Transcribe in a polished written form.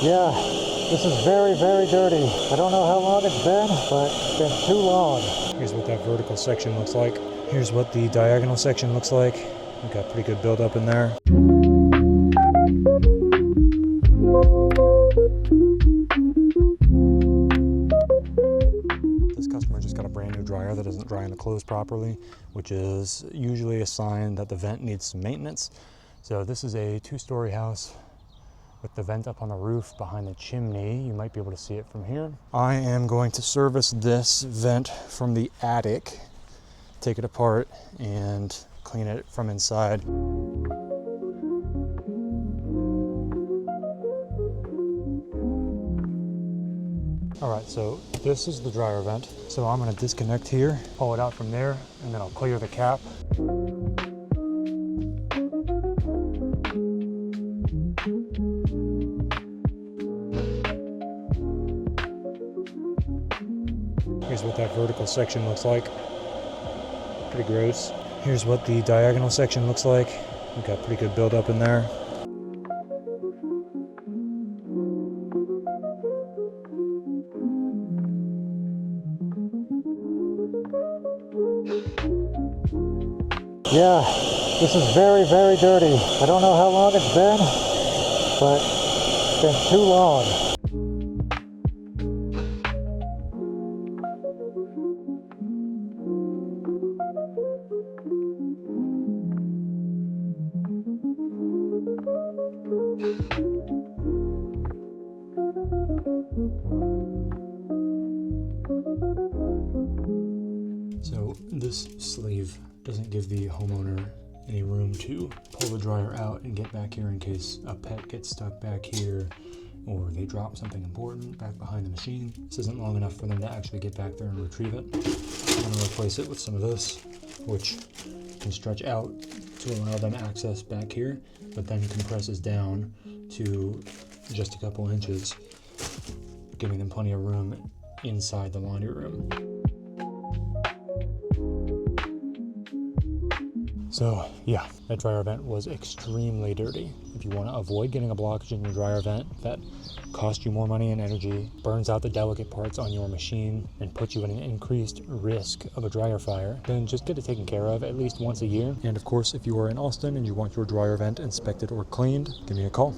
Yeah, this is very, very dirty. I don't know how long it's been, but it's been too long. Here's what that vertical section looks like. Here's what the diagonal section looks like. We've got pretty good buildup in there. This customer just got a brand new dryer that doesn't dry in the clothes properly, which is usually a sign that the vent needs some maintenance. So this is a 2-story house with the vent up on the roof behind the chimney. You might be able to see it from here. I am going to service this vent from the attic, take it apart and clean it from inside. All right, so this is the dryer vent. So I'm gonna disconnect here, pull it out from there, and then I'll clear the cap. Here's what that vertical section looks like. Pretty gross. Here's what the diagonal section looks like. We've got pretty good buildup in there. Yeah, this is very, very dirty. I don't know how long it's been, but it's been too long. So this sleeve doesn't give the homeowner any room to pull the dryer out and get back here in case a pet gets stuck back here or they drop something important back behind the machine. This isn't long enough for them to actually get back there and retrieve it. I'm going to replace it with some of this, which can stretch out to allow them access back here, but then compresses down to just a couple inches, giving them plenty of room inside the laundry room. So yeah, that dryer vent was extremely dirty. If you want to avoid getting a blockage in your dryer vent that costs you more money and energy, burns out the delicate parts on your machine, and puts you at an increased risk of a dryer fire, then just get it taken care of at least once a year. And of course, if you are in Austin and you want your dryer vent inspected or cleaned, give me a call.